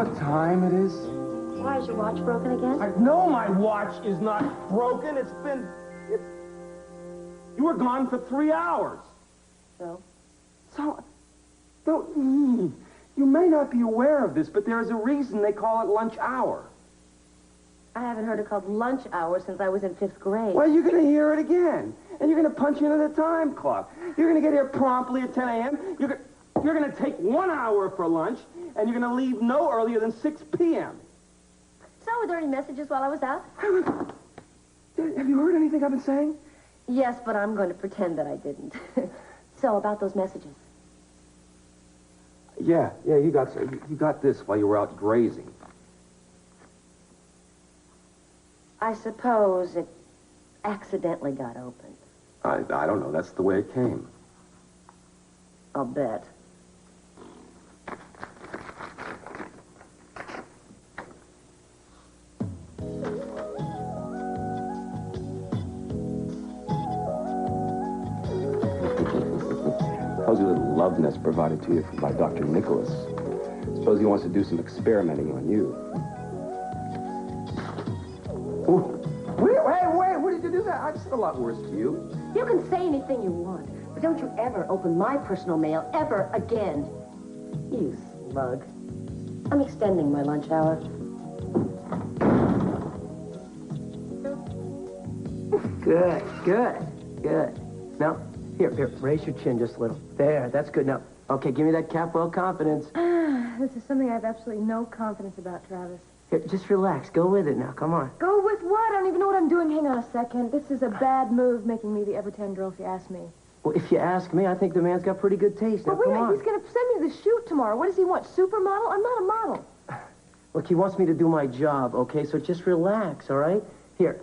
what time it is? Why, is your watch broken again? No, my watch is not broken. You were gone for 3 hours. So? You may not be aware of this, but there is a reason they call it lunch hour. I haven't heard it called lunch hour since I was in 5th grade. Well, you're going to hear it again. And you're going to punch into the time clock. You're going to get here promptly at 10 a.m. You're going to take 1 hour for lunch, and you're going to leave no earlier than 6 p.m. So, were there any messages while I was out? Have you heard anything I've been saying? Yes, but I'm going to pretend that I didn't. So, about those messages. Yeah, you got this while you were out grazing. I suppose it accidentally got opened. I don't know. That's the way it came. I'll bet. How's your little love nest provided to you by Dr. Nicholas? Suppose he wants to do some experimenting on you. Wait, what did you do that? I said a lot worse to you. You can say anything you want, but don't you ever open my personal mail ever again. You slug. I'm extending my lunch hour. Good. Now, here, raise your chin just a little. There, that's good. Now, okay, give me that Capwell confidence. This is something I have absolutely no confidence about, Travis. Here, just relax. Go with it now. Come on. Go with what? I don't even know what I'm doing. Hang on a second. This is a bad move, making me the ever-10 girl, if you ask me. Well, if you ask me, I think the man's got pretty good taste. Now, But wait a come minute, on. he's going to send me to the shoot tomorrow. What does he want, supermodel? I'm not a model. Look, he wants me to do my job, okay? So just relax, all right? Here,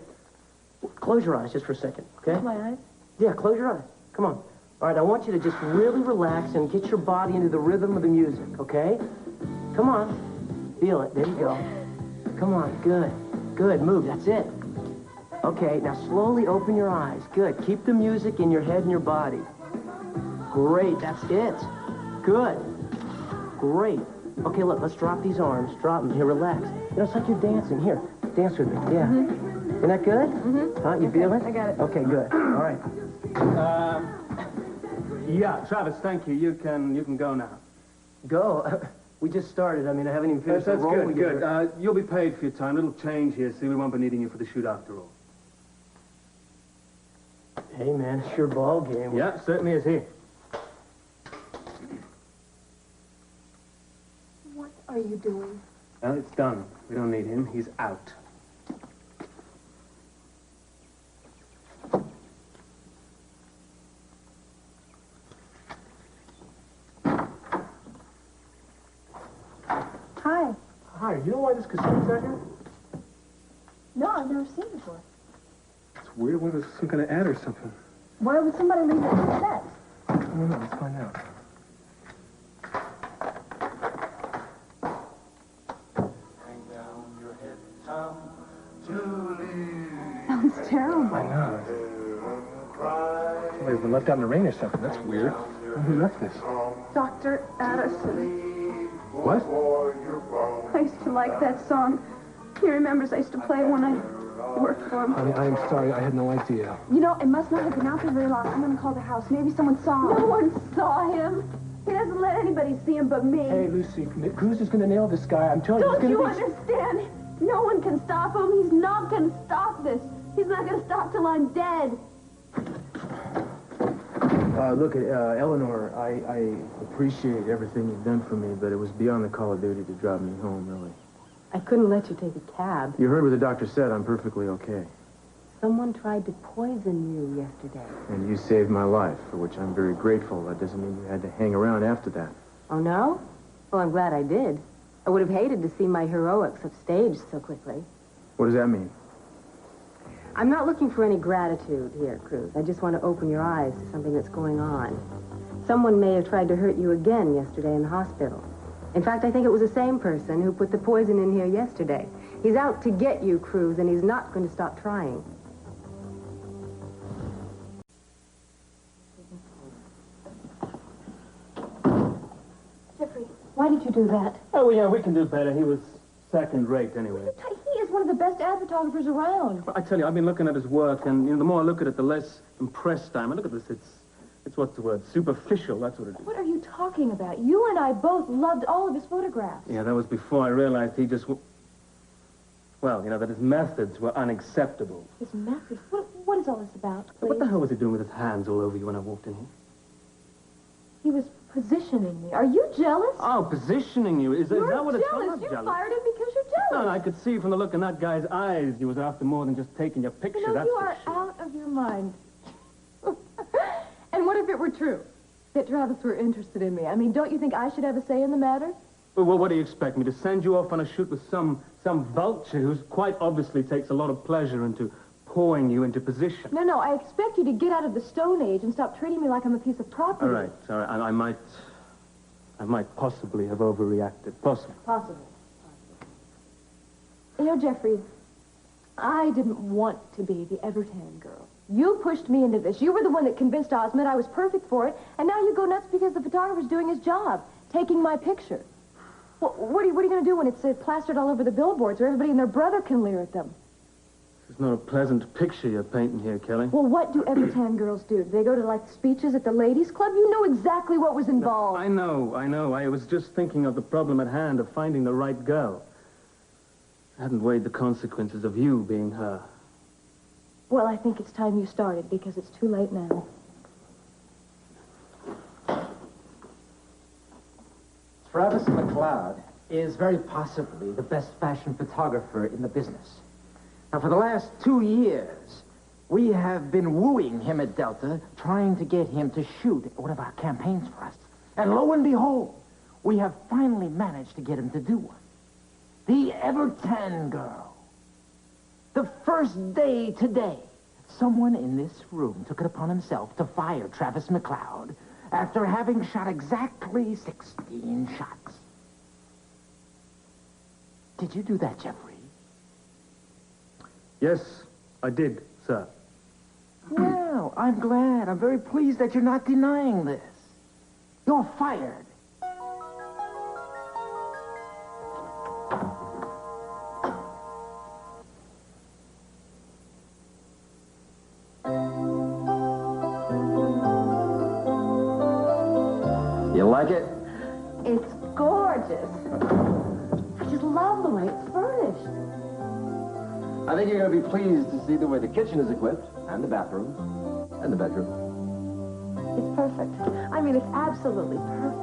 close your eyes just for a second, okay? Close my eyes? Yeah, close your eyes. Come on. All right, I want you to just really relax and get your body into the rhythm of the music, okay? Come on. Feel it. There you go. Come on. Good. Move. That's it. Okay, now slowly open your eyes. Good. Keep the music in your head and your body. Great. That's it. Good. Great. Okay, look, let's drop these arms. Drop them. Here, relax. You know, it's like you're dancing. Here, dance with me. Yeah. Mm-hmm. Isn't that good? Mm-hmm. Huh? You Okay, feel it? I got it. Okay, good. All right. Yeah, Travis, thank you. You can go now. Go? We just started. I mean, I haven't even finished the That's role. good. You'll be paid for your time. Little change here, see? We won't be needing you for the shoot after all. Hey, man, it's your ball game. Yeah, certainly is here. What are you doing? Well, it's done. We don't need him. He's out. Hi. Hi, you know why this casino's out here? No, I've never seen it before. It's weird. Whether it's some kind of ad or something. Why would somebody leave it like that? I don't know. Let's find out. Hang down your head, Tom, Julie. Sounds terrible. I know. Somebody's been left out in the rain or something. That's weird. Who left this? Dr. Addison. What? I used to like that song. He remembers I used to play it when I worked for him. Honey, I'm sorry. I had no idea. You know, it must not have been out there very long. I'm going to call the house. Maybe someone saw him. No one saw him. He doesn't let anybody see him but me. Hey, Lucy, Cruz is going to nail this guy. I'm telling you, Don't you it's going to be... understand? No one can stop him. He's not going to stop this. He's not going to stop till I'm dead. Look, Eleanor, I appreciate everything you've done for me, but it was beyond the call of duty to drive me home, really. I couldn't let you take a cab. You heard what the doctor said. I'm perfectly okay. Someone tried to poison you yesterday. And you saved my life, for which I'm very grateful. That doesn't mean you had to hang around after that. Oh, no? Well, I'm glad I did. I would have hated to see my heroics upstaged so quickly. What does that mean? I'm not looking for any gratitude here, Cruz. I just want to open your eyes to something that's going on. Someone may have tried to hurt you again yesterday in the hospital. In fact, I think it was the same person who put the poison in here yesterday. He's out to get you, Cruz, and he's not going to stop trying. Jeffrey, why did you you do that? Oh, well, yeah, we can do better. He was second rate anyway. He is one of the best ad photographers around. Well, I tell you, I've been looking at his work, and the more I look at it, the less impressed I am. And look at this, it's what's the word? Superficial, that's what it is. What are you talking about? You and I both loved all of his photographs. Yeah, that was before I realized he just... Well, that his methods were unacceptable. His methods? What is all this about, please? What the hell was he doing with his hands all over you when I walked in here? He was positioning me. Are you jealous? Oh, positioning you. Is that what it's called? You fired him because you're jealous. No, I could see from the look in that guy's eyes you was after more than just taking your picture. You are out of your mind. And what if it were true? That Travis were interested in me? I mean, don't you think I should have a say in the matter? Well, what do you expect me to send you off on a shoot with some vulture who quite obviously takes a lot of pleasure into pouring you into position? No, I expect you to get out of the Stone Age and stop treating me like I'm a piece of property. All right. I might possibly have overreacted. Possibly. Jeffrey, I didn't want to be the Everton girl. You pushed me into this. You were the one that convinced Osmond I was perfect for it, and now you go nuts because the photographer's doing his job, taking my picture. Well, what are you going to do when it's plastered all over the billboards where everybody and their brother can leer at them? It's not a pleasant picture you're painting here, Kelly. Well, what do Everton girls do? Do they go to, speeches at the ladies' club? You know exactly what was involved. No, I know. I was just thinking of the problem at hand of finding the right girl. I hadn't weighed the consequences of you being her. Well, I think it's time you started, because it's too late now. Travis McCloud is very possibly the best fashion photographer in the business. Now, for the last 2 years, we have been wooing him at Delta, trying to get him to shoot one of our campaigns for us. And lo and behold, we have finally managed to get him to do one. The Everton girl. The first day today, someone in this room took it upon himself to fire Travis McCloud after having shot exactly 16 shots. Did you do that, Jeffrey? Yes, I did, sir. Well, I'm glad. I'm very pleased that you're not denying this. You're fired. You like it? It's gorgeous. I just love the way it's furnished. I think you're going to be pleased to see the way the kitchen is equipped, and the bathroom, and the bedroom. It's perfect. I mean, it's absolutely perfect.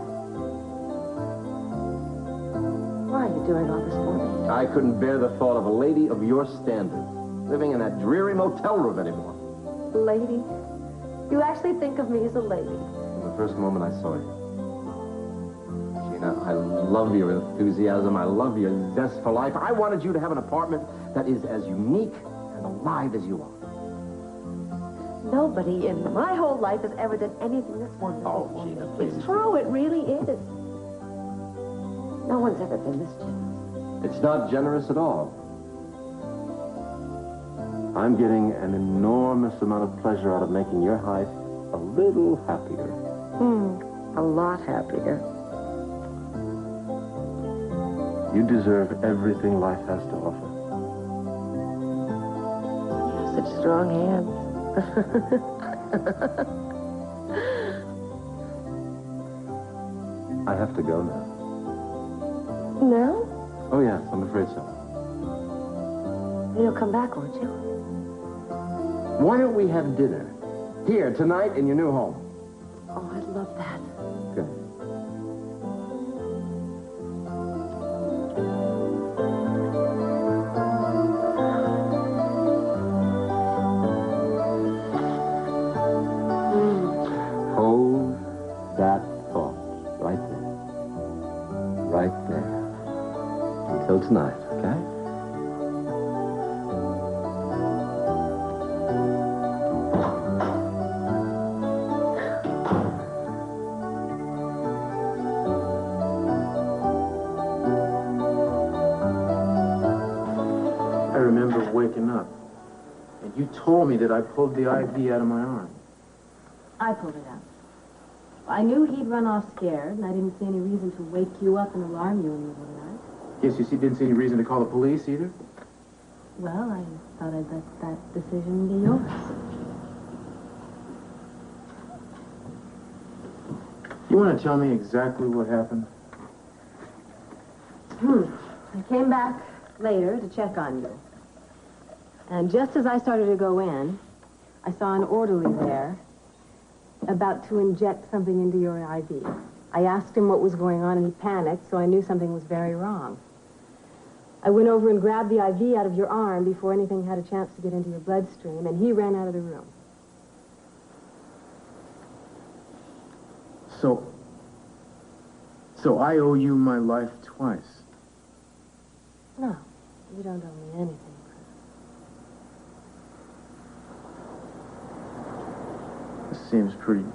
Why are you doing all this for me? I couldn't bear the thought of a lady of your standard living in that dreary motel room anymore. Lady? You actually think of me as a lady? From the first moment I saw you. Gina, I love your enthusiasm. I love your zest for life. I wanted you to have an apartment that is as unique and alive as you are. Nobody in my whole life has ever done anything this wonderful. Oh, Gina, please. It's true, it really is. No one's ever been this generous. It's not generous at all. I'm getting an enormous amount of pleasure out of making your life a little happier. A lot happier. You deserve everything life has to offer. You have such strong hands. I have to go now. No? Oh, yes, I'm afraid so. You'll come back, won't you? Why don't we have dinner here tonight in your new home? Oh, I'd love that. Good. Hold that thought right there. Right there. Until tonight, okay? I remember waking up, and you told me that I pulled the IV out of my arm. I pulled it out. I knew he'd run off scared, and I didn't see any reason to wake you up and alarm you in the middle of the night. Yes, you see, didn't see any reason to call the police either? Well, I thought I'd let that decision be yours. You want to tell me exactly what happened? I came back later to check on you. And just as I started to go in, I saw an orderly there about to inject something into your IV. I asked him what was going on, and he panicked, so I knew something was very wrong. I went over and grabbed the IV out of your arm before anything had a chance to get into your bloodstream, and he ran out of the room. So I owe you my life twice. No, you don't owe me anything. This seems pretty...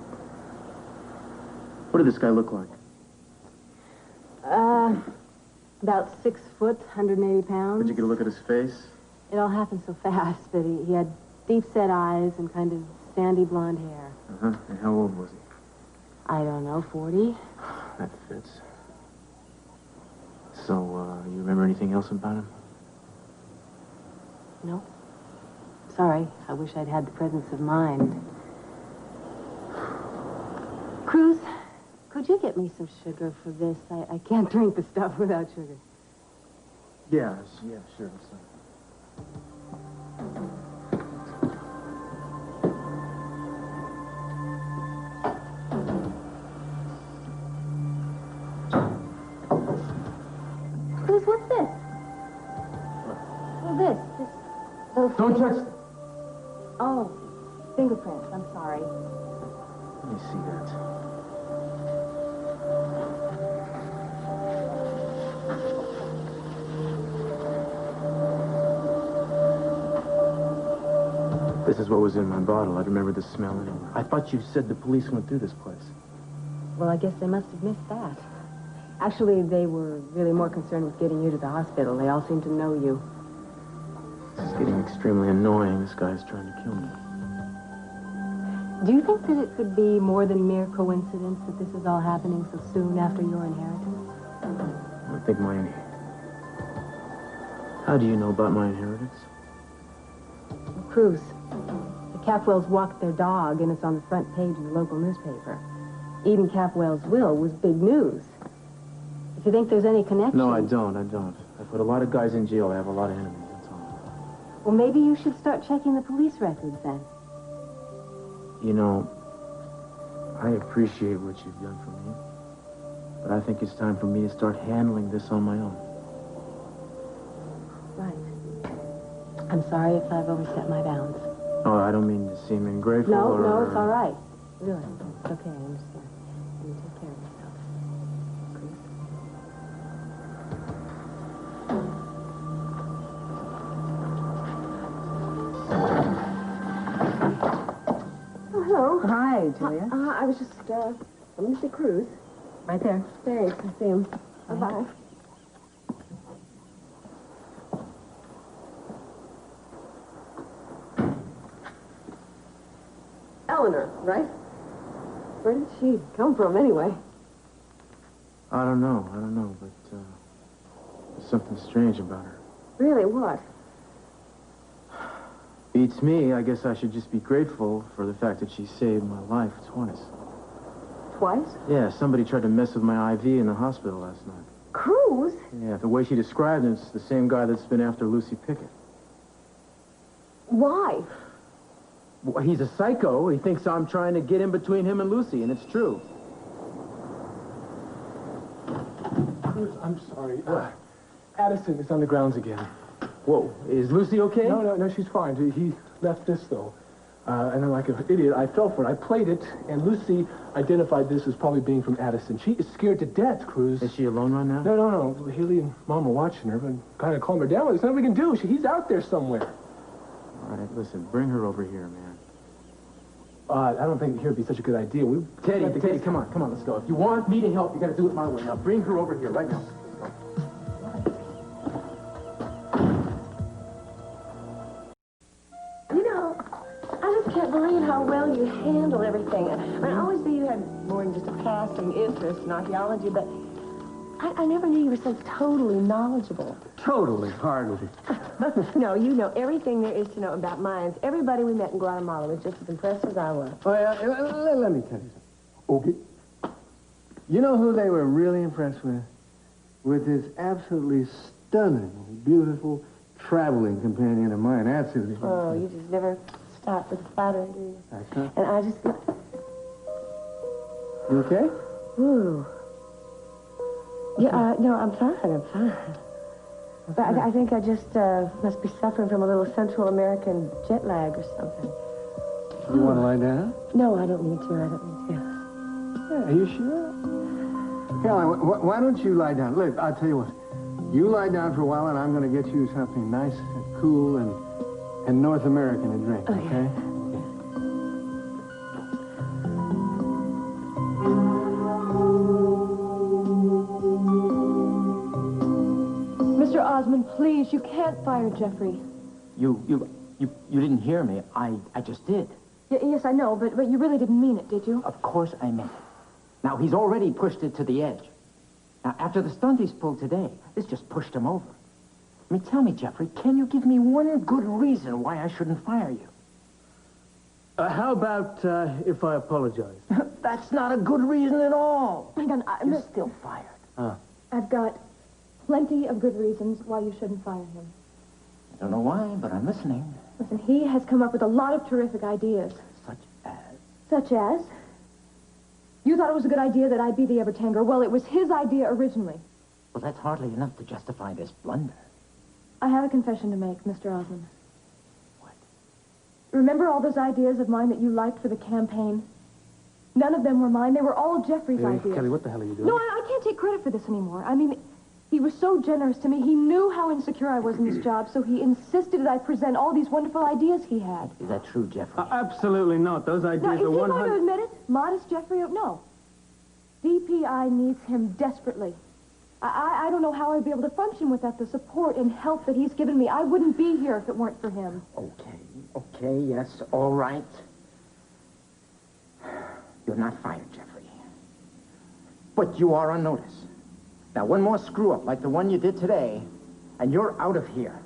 What did this guy look like? About 6 foot, 180 pounds. Did you get a look at his face? It all happened so fast, but he had deep-set eyes and kind of sandy blonde hair. Uh-huh. And how old was he? I don't know, 40? That fits. So, you remember anything else about him? No. Sorry. I wish I'd had the presence of mind. Cruz, could you get me some sugar for this? I can't drink the stuff without sugar. Yeah, sure. Cruz, what's this? Well, this. Don't touch... Oh, fingerprints. I'm sorry. Let me see that. This is what was in my bottle. I'd remember the smell anywhere. I thought you said the police went through this place. Well, I guess they must have missed that. Actually, they were really more concerned with getting you to the hospital. They all seem to know you. This is getting extremely annoying. This guy's trying to kill me. Do you think that it could be more than mere coincidence that this is all happening so soon after your inheritance? I think How do you know about my inheritance? Well, Cruz, the Capwells walked their dog, and it's on the front page of the local newspaper. Eden Capwell's will was big news. If you think there's any connection... No, I don't. I put a lot of guys in jail. I have a lot of enemies, that's all. Well, maybe you should start checking the police records, then. You know, I appreciate what you've done for me, but I think it's time for me to start handling this on my own. Right. I'm sorry if I've overstepped my bounds. Oh, I don't mean to seem ungrateful or... No, it's all right. Really, it's okay, I understand. You take care of yourself. Cruz. Hello. Hi, Julia. I was just, coming to see Cruz. Right there. Thanks. I see him. Bye-bye. Eleanor, right? Where did she come from, anyway? I don't know, but, there's something strange about her. Really, what? Beats me. I guess I should just be grateful for the fact that she saved my life twice. Twice? Yeah, somebody tried to mess with my IV in the hospital last night. Cruz? Yeah, the way she described him, it's the same guy that's been after Lucy Pickett. Why? Well, he's a psycho. He thinks I'm trying to get in between him and Lucy, and it's true. I'm sorry. Addison is on the grounds again. Whoa, is Lucy okay? No, she's fine. He left this, though. And then, like an idiot, I fell for it. I played it, and Lucy identified this as probably being from Addison. She is scared to death, Cruz. Is she alone right now? No. Hayley and Mom are watching her, but kind of calm her down. There's nothing we can do. He's out there somewhere. All right, listen, bring her over here, man. I don't think here would be such a good idea. Teddy, come on, let's go. If you want me to help, you got to do it my way. Now, bring her over here right now. You know, I just can't can't believe how well you handle everything. I always knew you had more than just a passing interest in archaeology, but I never knew you were so totally knowledgeable. Totally, hardly. No, you know everything there is to know about mines. Everybody we met in Guatemala was just as impressed as I was. Oh, yeah, let me tell you something. Okay. You know who they were really impressed with? With this absolutely stunning, beautiful traveling companion of mine. Absolutely. Oh, you just never stop with flattering, do you? That's right. And I just... You okay? Ooh. Yeah, no, I'm fine. But I think I just must be suffering from a little Central American jet lag or something. You want to lie down? No, I don't need to. Yeah, are you sure? Kelly, why don't you lie down? Look, I'll tell you what. You lie down for a while, and I'm going to get you something nice and cool and North American to drink, okay? Mr. Osmond, please, you can't fire Jeffrey. You didn't hear me. I just did. Yes, I know, but you really didn't mean it, did you? Of course I meant it. Now, he's already pushed it to the edge. Now, after the stunt he's pulled today, this just pushed him over. I mean, tell me, Jeffrey, can you give me one good reason why I shouldn't fire you? How about if I apologize? That's not a good reason at all. Hang on, You're still fired. I've got plenty of good reasons why you shouldn't fire him. I don't know why, but I'm listening. Listen, he has come up with a lot of terrific ideas. Such as? Such as? You thought it was a good idea that I be the Evertanger. Well, it was his idea originally. Well, that's hardly enough to justify this blunder. I have a confession to make, Mr. Osmond. What? Remember all those ideas of mine that you liked for the campaign? None of them were mine. They were all Jeffrey's ideas. Kelly, what the hell are you doing? No, I can't take credit for this anymore. I mean, he was so generous to me. He knew how insecure I was in this job, so he insisted that I present all these wonderful ideas he had. Is that true, Jeffrey? Absolutely not. Those ideas Now, is are he 100... going to admit it? Modest Jeffrey? No. DPI needs him desperately. I don't know how I'd be able to function without the support and help that he's given me. I wouldn't be here if it weren't for him. Okay, yes, all right. You're not fired, Jeffrey. But you are on notice. Now, one more screw-up like the one you did today, and you're out of here.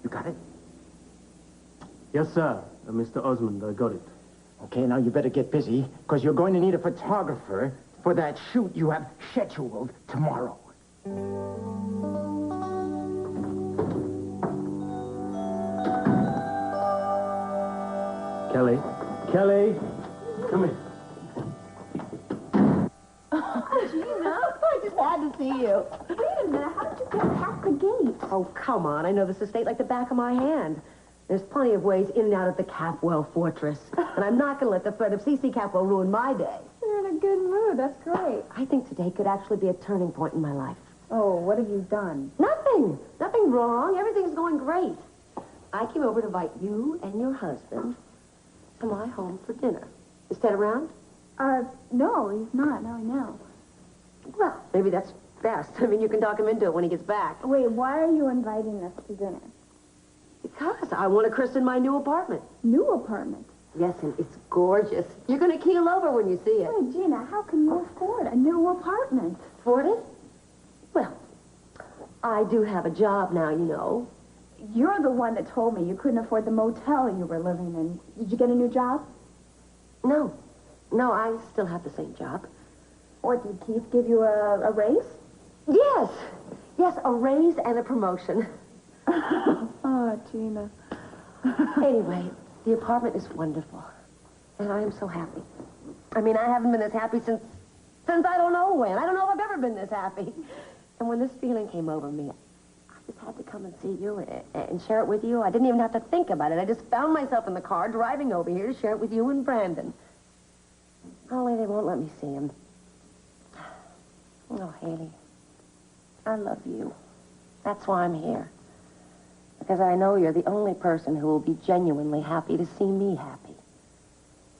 You got it? Yes, sir. Mr. Osmond, I got it. Okay, now you better get busy, because you're going to need a photographer for that shoot you have scheduled tomorrow. Kelly. Kelly, come here. Gina, I just had to see you. Wait a minute, how did you get past the gate? Oh, come on. I know this estate like the back of my hand. There's plenty of ways in and out of the Capwell Fortress. And I'm not going to let the threat of C.C. Capwell ruin my day. You're in a good mood. That's great. I think today could actually be a turning point in my life. Oh, what have you done? Nothing. Nothing wrong. Everything's going great. I came over to invite you and your husband to my home for dinner. Is Ted around? No, he's not. No, I know. Well, maybe that's best. I mean, you can talk him into it when he gets back. Wait, why are you inviting us to dinner? Because I want to christen my new apartment. New apartment? Yes, and it's gorgeous. You're going to keel over when you see it. Hey, Gina, how can you afford a new apartment? Afford it? Well, I do have a job now, you know. You're the one that told me you couldn't afford the motel you were living in. Did you get a new job? No. No, I still have the same job. Or did Keith give you a raise? Yes. Yes, a raise and a promotion. Oh, Gina. Anyway, the apartment is wonderful. And I am so happy. I mean, I haven't been this happy since I don't know when. I don't know if I've ever been this happy. And when this feeling came over me, I just had to come and see you and share it with you. I didn't even have to think about it. I just found myself in the car driving over here to share it with you and Brandon. Only they won't let me see him. Oh, Hayley, I love you. That's why I'm here. Because I know you're the only person who will be genuinely happy to see me happy.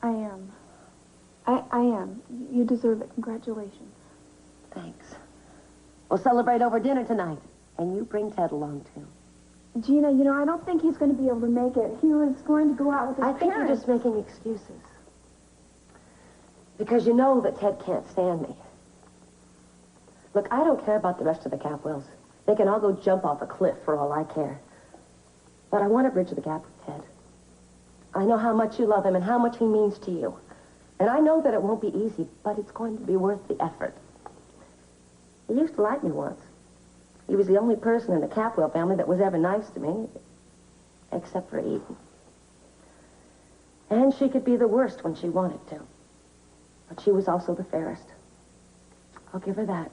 I am. I am. You deserve it. Congratulations. Thanks. We'll celebrate over dinner tonight. And you bring Ted along, too. Gina, you know, I don't think he's going to be able to make it. He was going to go out with his I think parents. you're just making excuses. Because you know that Ted can't stand me. Look, I don't care about the rest of the Capwells. They can all go jump off a cliff for all I care. But I want to bridge the gap with Ted. I know how much you love him and how much he means to you. And I know that it won't be easy, but it's going to be worth the effort. He used to like me once. He was the only person in the Capwell family that was ever nice to me, except for Eden. And she could be the worst when she wanted to. But she was also the fairest. I'll give her that.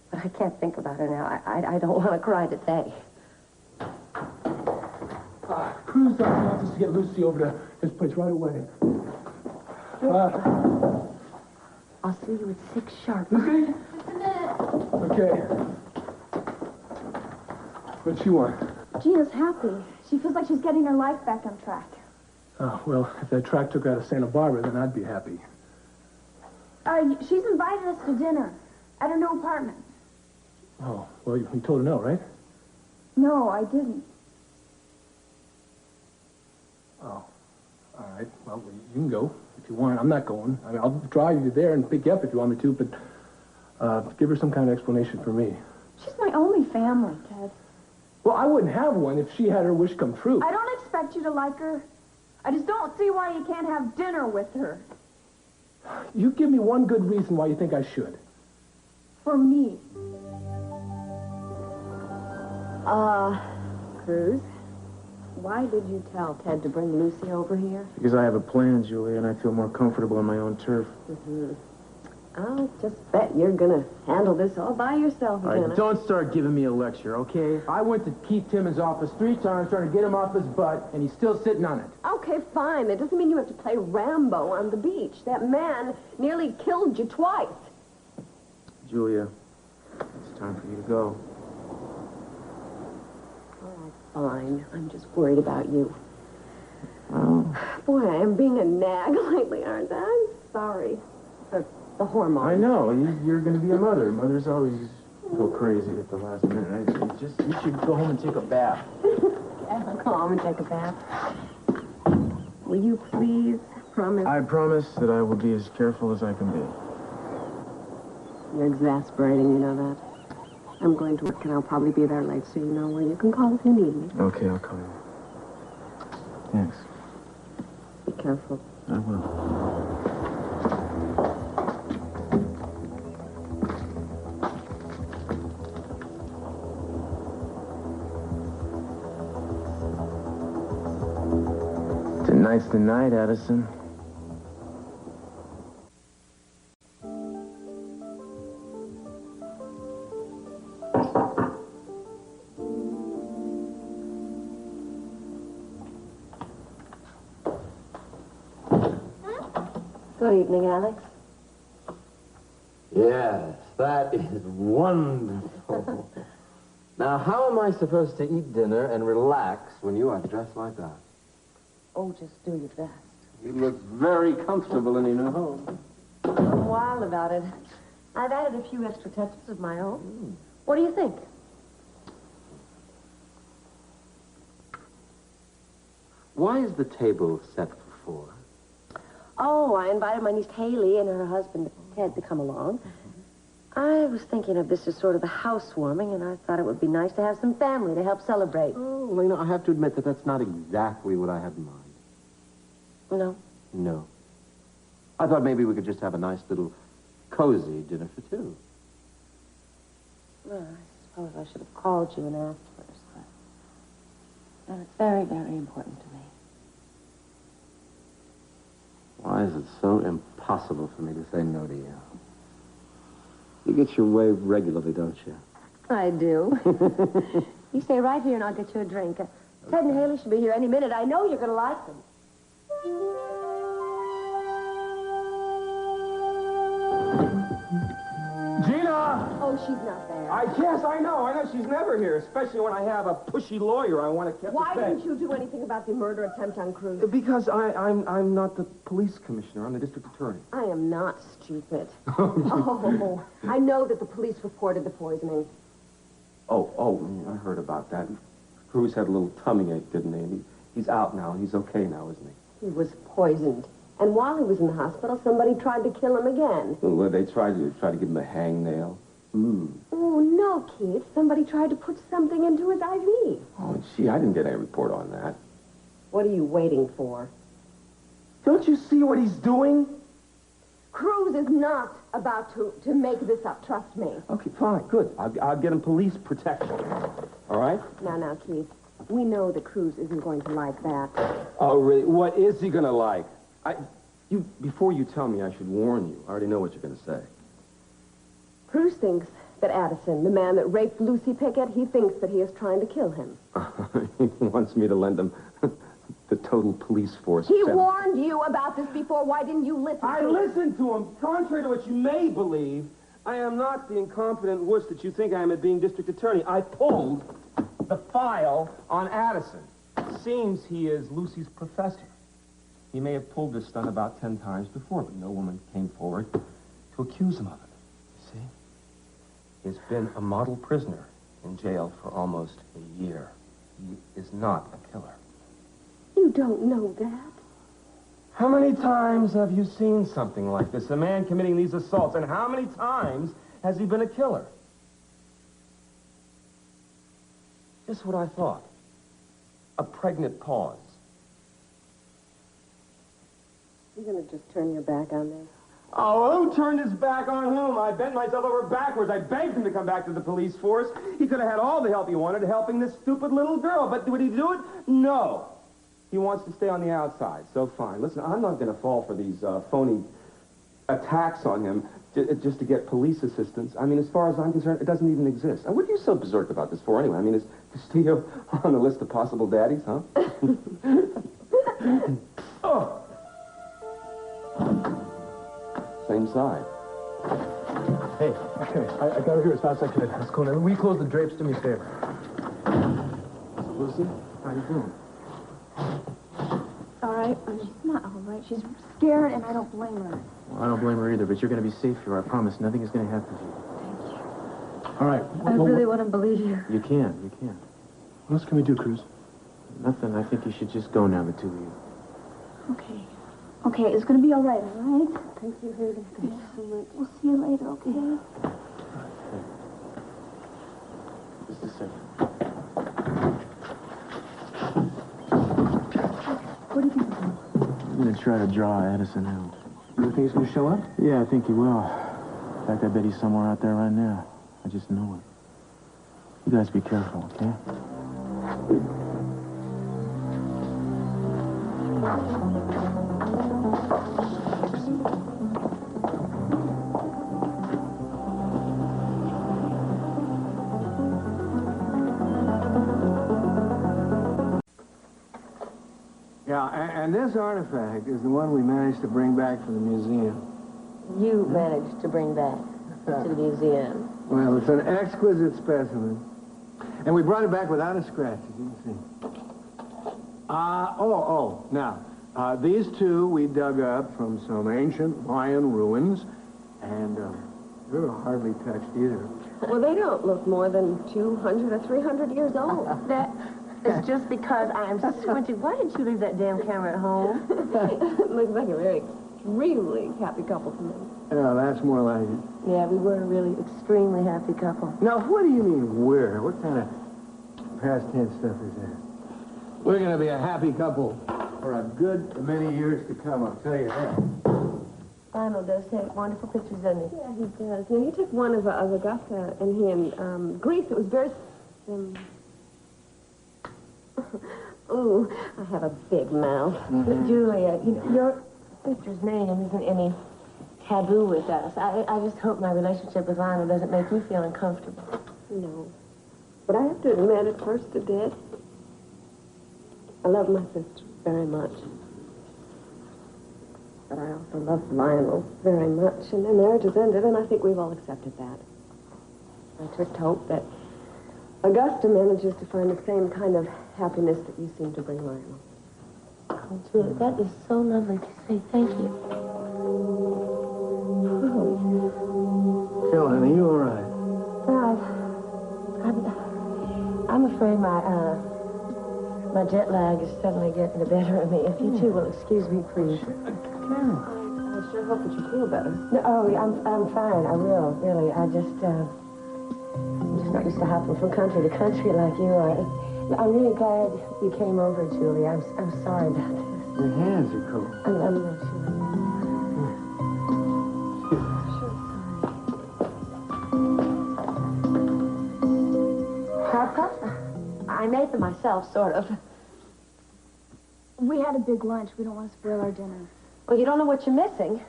But I can't think about her now. I don't want to cry today. Cruz wants us to get Lucy over to his place right away. I'll see you at 6 sharp. Lucy? Okay. What you want? Gina's happy. She feels like she's getting her life back on track. Oh, well, if that track took her out of Santa Barbara, then I'd be happy. She's invited us to dinner at her new apartment. Oh, well, you told her no, right? No, I didn't. Oh, all right. Well, you can go if you want. I'm not going. I mean, I'll drive you there and pick you up if you want me to, but give her some kind of explanation for me. She's my only family, Ted. Well, I wouldn't have one if she had her wish come true. I don't expect you to like her. I just don't see why you can't have dinner with her. You give me one good reason why you think I should. For me. Cruz, why did you tell Ted to bring Lucy over here? Because I have a plan, Julia, and I feel more comfortable on my own turf. Mm-hmm. I'll just bet you're gonna handle this all by yourself All again. right, don't start giving me a lecture, okay? I went to Keith Timmons' office 3 times trying to get him off his butt, and he's still sitting on it. Okay, fine. That doesn't mean you have to play Rambo on the beach. That man nearly killed you twice. Julia, it's time for you to go. All right, fine. I'm just worried about you. Well, Boy, I am being a nag lately, aren't I? I'm sorry. The hormones. I know. You're going to be a mother. Mothers always go crazy at the last minute. You should go home and take a bath. Yeah, I'll go home and take a bath. Will you please promise? I promise that I will be as careful as I can be. You're exasperating, you know that. I'm going to work, and I'll probably be there late, so you know where you can call if you need me. Okay, I'll call you. Thanks. Be careful. I will. Tonight's the night, Addison. Good evening, Alex. Yes, that is wonderful. Now, how am I supposed to eat dinner and relax when you are dressed like that? Oh, just do your best. You look very comfortable in your new home. I'm wild about it. I've added a few extra touches of my own. What do you think? Why is the table set for 4? Oh, I invited my niece Hayley and her husband, Ted, to come along. I was thinking of this as sort of a housewarming, and I thought it would be nice to have some family to help celebrate. Oh, Lena, I have to admit that that's not exactly what I had in mind. No? No. I thought maybe we could just have a nice little cozy dinner for 2. Well, I suppose I should have called you and asked first, but it's very, very important to me. Why is it so impossible for me to say no to you? You get your way regularly, don't you? I do. You stay right here and I'll get you a drink. Ted and Hailey should be here any minute. I know you're going to like them. Gina! Oh, she's not there. Yes, I know. She's never here, especially when I have a pushy lawyer I want to keep. Why didn't you do anything about the murder attempt on Cruz? Because I'm not the police commissioner. I'm the district attorney. I am not stupid. Oh, I know that the police reported the poisoning. Oh, I heard about that. Cruz had a little tummy ache, didn't he? And he's out now. He's okay now, isn't he? He was poisoned. And while he was in the hospital, somebody tried to kill him again. Well, they tried to give him a hangnail. Oh, no, Keith. Somebody tried to put something into his IV. Oh, gee, I didn't get any report on that. What are you waiting for? Don't you see what he's doing? Cruz is not about to make this up, trust me. Okay, fine, good. I'll get him police protection. All right? Now, Keith, we know that Cruz isn't going to like that. Oh, really? What is he gonna like? Before you tell me, I should warn you. I already know what you're gonna say. Cruz thinks that Addison, the man that raped Lucy Pickett, he thinks that he is trying to kill him. He wants me to lend him the total police force. He warned you about this before. Why didn't you listen to him? I listened to him. Contrary to what you may believe, I am not the incompetent wuss that you think I am at being district attorney. I pulled the file on Addison. It seems he is Lucy's professor. He may have pulled this stunt about 10 times before, but no woman came forward to accuse him of it. You see? He's been a model prisoner in jail for almost a year. He is not a killer. You don't know that. How many times have you seen something like this? A man committing these assaults, and how many times has he been a killer? Just what I thought. A pregnant pause. You're going to just turn your back on me? Oh, who turned his back on whom? I bent myself over backwards. I begged him to come back to the police force. He could have had all the help he wanted helping this stupid little girl. But would he do it? No. He wants to stay on the outside. So fine. Listen, I'm not going to fall for these phony attacks on him just to get police assistance. I mean, as far as I'm concerned, it doesn't even exist. And what are you so berserk about this for anyway? I mean, is Castillo on the list of possible daddies, huh? Oh. Same side. Hey, okay, I got her here as fast as I could. Let's go now. We close the drapes. Do me a favor. So, Lucy, how you doing? All right. She's not all right. She's scared, and I don't blame her. Well, I don't blame her either, but you're going to be safe here. I promise. Nothing is going to happen to you. Thank you. All right. I really want to believe you. You can. What else can we do, Cruz? Nothing. I think you should just go now, the two of you. Okay. Okay, it's going to be all right, all right? Thank you, Hayley. Thank you so much. We'll see you later, okay? Just a second. What do you think? I'm going to try to draw Addison out. You think he's going to show up? Yeah, I think he will. In fact, I bet he's somewhere out there right now. I just know it. You guys be careful, okay? Yeah, and this artifact is the one we managed to bring back from the museum. You managed to bring back to the museum. Well, it's an exquisite specimen. And we brought it back without a scratch, as you can see. Now, these two we dug up from some ancient Mayan ruins, and they were hardly touched either. Well, they don't look more than 200 or 300 years old. That is just because I am squinting. Why didn't you leave that damn camera at home? It looks like a very extremely happy couple to me. Yeah, that's more like it. Yeah, we were a really extremely happy couple. Now, what do you mean, we're? What kind of past tense stuff is that? We're going to be a happy couple for a good many years to come, I'll tell you that. Lionel does take wonderful pictures, doesn't he? Yeah, he does. You know, he took one of Augusta and he in Greece. It was very... Ooh, I have a big mouth. Mm-hmm. Julia, you know, your sister's name isn't any taboo with us. I just hope my relationship with Lionel doesn't make you feel uncomfortable. No. But I have to admit, at first it did. I love my sister very much. But I also love Lionel very much. And their marriage has ended, and I think we've all accepted that. I just hope that Augusta manages to find the same kind of happiness that you seem to bring Lionel. Oh, Julia, that is so lovely to say. Thank you. Phil, honey, you all right? I'm afraid my My jet lag is suddenly getting the better of me. If you two will excuse me, please. I sure hope that you feel better. No, I'm fine. I will, really. I'm just not used to hopping from country to country like you are. I'm really glad you came over, Julie. I'm sorry about this. Your hands are cold. I'm not sure. Papa? I made them myself, sort of. We had a big lunch. We don't want to spoil our dinner. Well, you don't know what you're missing.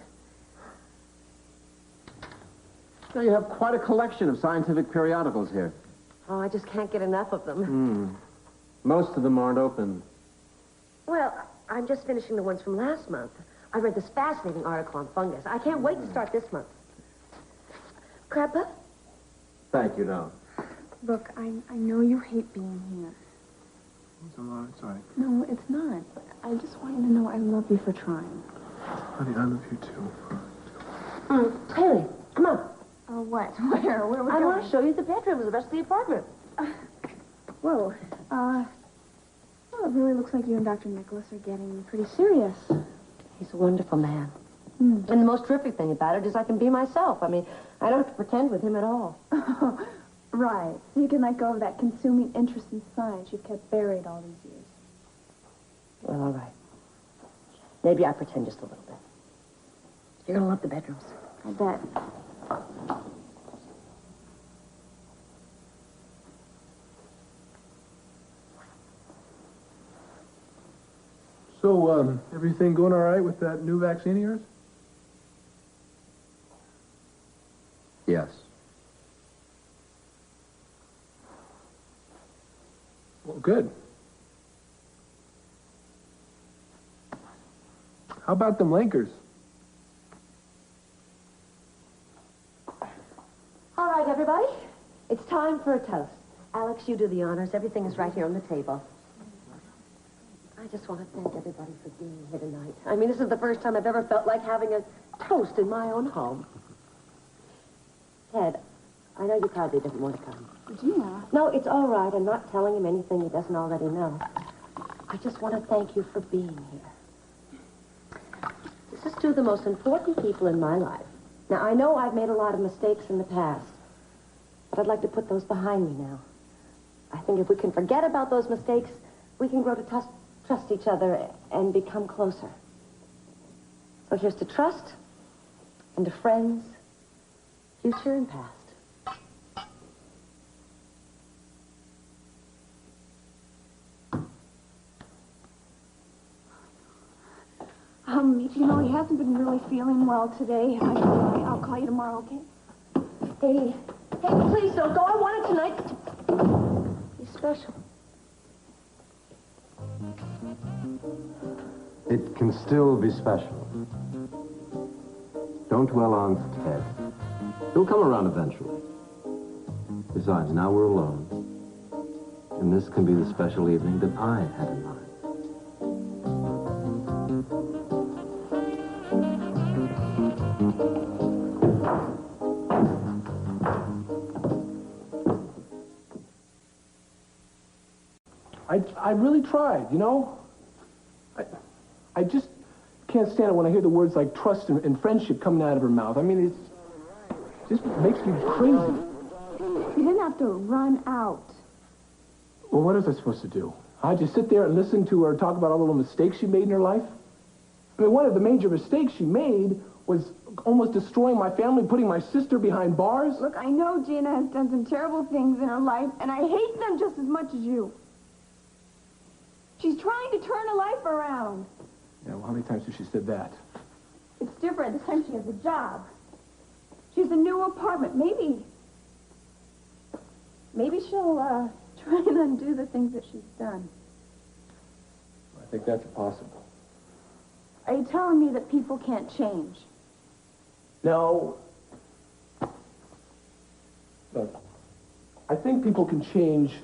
Now, you have quite a collection of scientific periodicals here. Oh, I just can't get enough of them. Most of them aren't open. Well, I'm just finishing the ones from last month. I read this fascinating article on fungus. I can't wait to start this month. Grandpa? Thank you, no. Look, I know you hate being here. It's all right, it's all right. No, it's not. I just want you to know I love you for trying. Honey, I love you too. Haley, come on. What? Where? Where are we I going? want to show you the bedrooms, the rest of the apartment. Whoa. Well, it really looks like you and Dr. Nicholas are getting pretty serious. He's a wonderful man. And the most terrific thing about it is I can be myself. I mean, I don't have to pretend with him at all. Right. So you can let go of that consuming interest in science you've kept buried all these years. Well, all right. Maybe I pretend just a little bit. You're going to love the bedrooms. I bet. So, everything going all right with that new vaccine of yours? Yes. Well, good. How about them Lakers? All right, everybody. It's time for a toast. Alex, you do the honors. Everything is right here on the table. I just want to thank everybody for being here tonight. I mean, this is the first time I've ever felt like having a toast in my own home. Ted, I know you probably didn't want to come. Gina. No, it's all right. I'm not telling him anything he doesn't already know. I just want to thank you for being here. This is two of the most important people in my life. Now, I know I've made a lot of mistakes in the past, but I'd like to put those behind me now. I think if we can forget about those mistakes, we can grow to trust each other and become closer. So here's to trust, and to friends, future and past. You know, he hasn't been really feeling well today. I'll call you tomorrow, okay? Hey, please don't go. I want it tonight to be special. It can still be special. Don't dwell on Ted. He'll come around eventually. Besides, now we're alone. And this can be the special evening that I had in mind. I really tried, you know? I just can't stand it when I hear the words like trust and friendship coming out of her mouth. I mean, it just makes me crazy. You didn't have to run out. Well, what was I supposed to do? Huh? Just sit there and listen to her talk about all the little mistakes she made in her life? I mean, one of the major mistakes she made was almost destroying my family, putting my sister behind bars. Look, I know Gina has done some terrible things in her life, and I hate them just as much as you. She's trying to turn her life around. Yeah, well, how many times has she said that? It's different this time she has a job. She has a new apartment. Maybe she'll, try and undo the things that she's done. I think that's possible. Are you telling me that people can't change? No. Look, I think people can change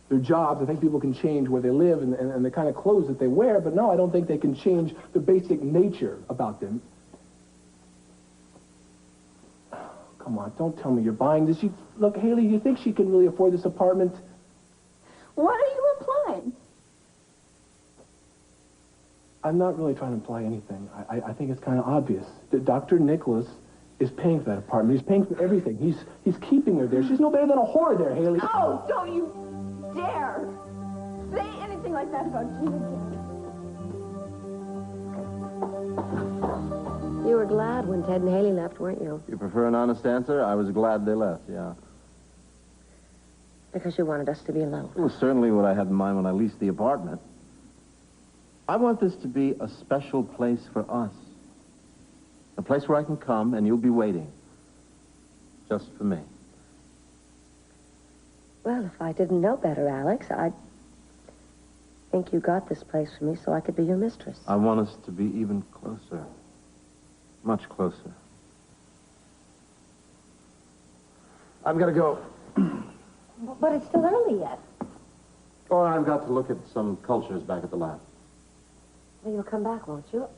their jobs. I think people can change where they live and the kind of clothes that they wear, but no, I don't think they can change the basic nature about them. Come on, don't tell me you're buying this. Look, Haley, you think she can really afford this apartment? What are you implying? I'm not really trying to imply anything. I think it's kind of obvious that Dr. Nicholas is paying for that apartment. He's paying for everything. He's keeping her there. She's no better than a whore there, Hayley. Oh, don't you dare say anything like that about Gina. You were glad when Ted and Haley left, weren't you? You prefer an honest answer? I was glad they left, yeah. Because you wanted us to be alone. It was certainly what I had in mind when I leased the apartment. I want this to be a special place for us. A place where I can come and you'll be waiting. Just for me. Well, if I didn't know better, Alex, I'd think you got this place for me so I could be your mistress. I want us to be even closer. Much closer. I've got to go. But it's still early yet. Oh, I've got to look at some cultures back at the lab. Well, you'll come back, won't you?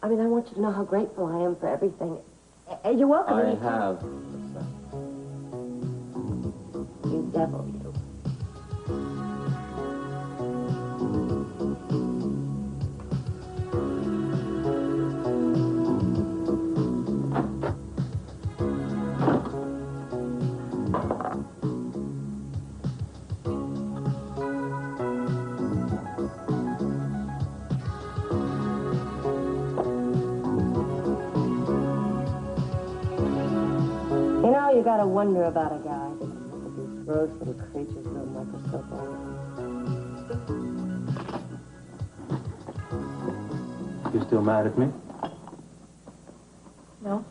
I mean, I want you to know how grateful I am for everything. You're welcome. I have. You devil, you. You gotta wonder about a guy that can look at these gross little creatures through a microscope all the time. You still mad at me? No.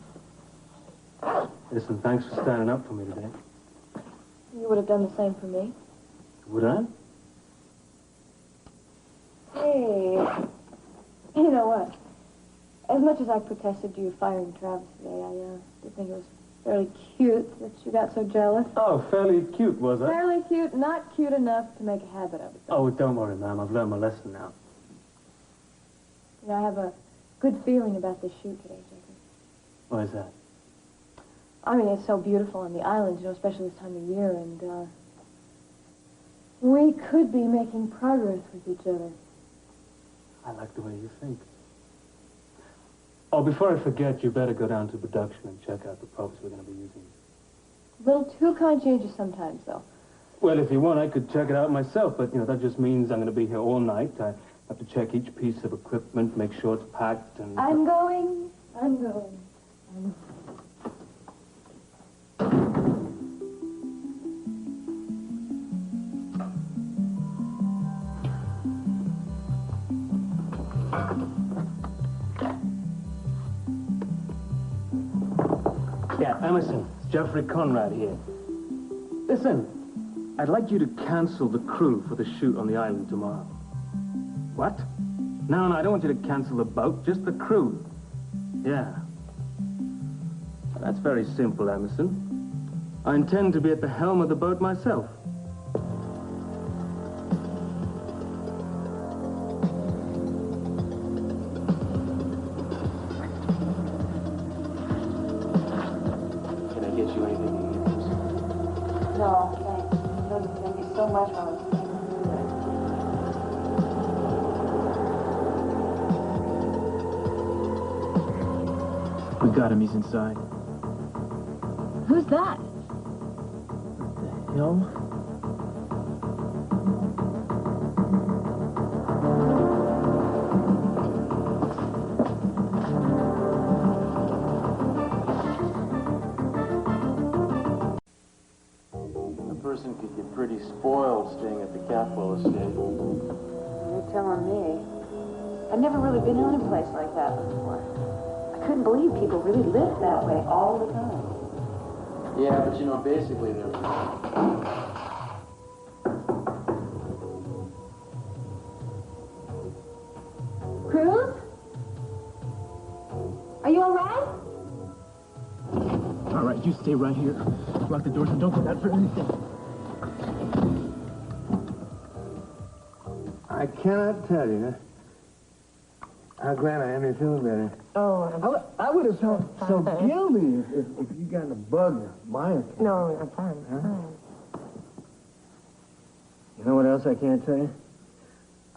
Listen, thanks for standing up for me today. You would have done the same for me. Would I? Hey. You know what? As much as I protested you firing Travis today, I did think it was fairly cute that you got so jealous. Oh, fairly cute, was I? Fairly cute, not cute enough to make a habit of it. Oh, don't worry, ma'am. I've learned my lesson now. You know, I have a good feeling about this shoot today, Jacob. Why is that? I mean, it's so beautiful on the islands, you know, especially this time of year, and, we could be making progress with each other. I like the way you think. Oh, before I forget, you better go down to production and check out the props we're going to be using. A little too conscientious sometimes, though. Well, if you want, I could check it out myself, but, you know, that just means I'm going to be here all night. I have to check each piece of equipment, make sure it's packed, and... I'm going. Yeah, Emerson, it's Jeffrey Conrad here. Listen, I'd like you to cancel the crew for the shoot on the island tomorrow. What? No, I don't want you to cancel the boat, just the crew. Yeah. That's very simple, Emerson. I intend to be at the helm of the boat myself. We got him, he's inside. Who's that? What the hell? A person could get pretty spoiled staying at the Capwell estate. You're telling me. I've never really been in a place like that before. I couldn't believe people really lived that way all the time. Yeah, but you know, basically they're... Cruz? Are you all right? All right, you stay right here. Lock the doors and don't go out for anything. I cannot tell you how glad I am you're feeling better. Oh, I would have felt so guilty if you got a bug or minor. No, I'm fine. You know what else I can't tell you?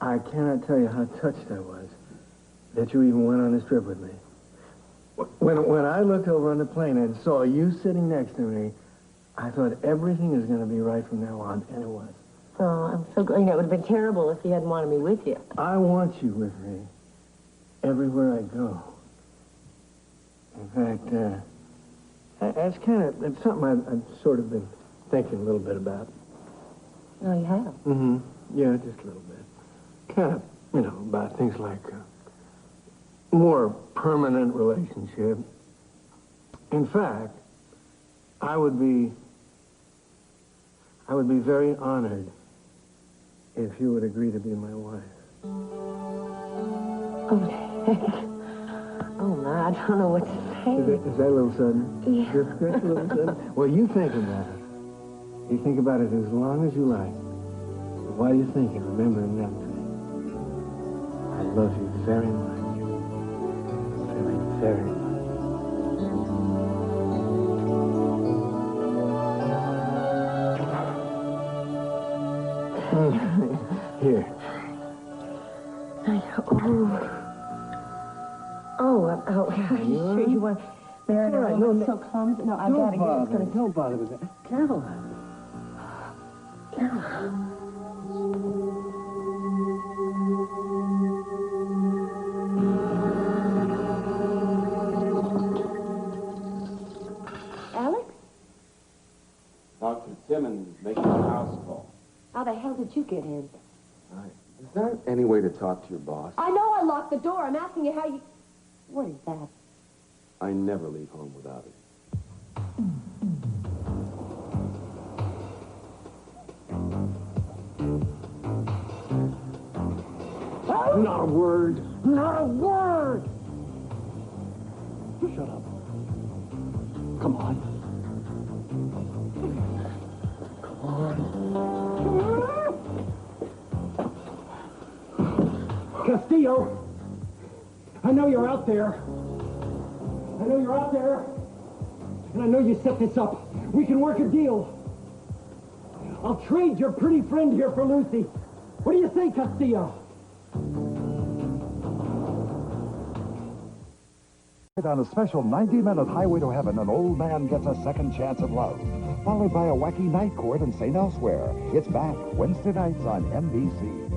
I cannot tell you how touched I was that you even went on this trip with me. When I looked over on the plane and saw you sitting next to me, I thought everything is going to be right from now on, and it was. Oh, I'm so glad. You know, it would have been terrible if you hadn't wanted me with you. I want you with me everywhere I go. In fact, that's something I've sort of been thinking a little bit about. Oh, you have? Mm-hmm. Yeah, just a little bit. Kind of, about things like more permanent relationship. In fact, I would be very honored if you would agree to be my wife. Oh, oh my, I don't know what to say. Is that a little sudden? Yeah. Just a little sudden? Well, you think about it. You think about it as long as you like. But while you're thinking, remember another thing. I love you very much. Very, very much. Here. Oh, sure you want... Mary, All right, no, so clumsy. No, I've got to get it. It's gonna... Don't bother with that. Caroline. Alex? Dr. Timmons making a house call. How the hell did you get in? Is there any way to talk to your boss? I know I locked the door. I'm asking you how you... What is that? I never leave home without it. Not a word. Not a word. Shut up. Come on. Come on. Castillo, I know you're out there. I know you're out there. And I know you set this up. We can work a deal. I'll trade your pretty friend here for Lucy. What do you say, Castillo? On a special 90-minute highway to heaven, an old man gets a second chance at love, followed by a wacky night court in St. Elsewhere. It's back Wednesday nights on NBC.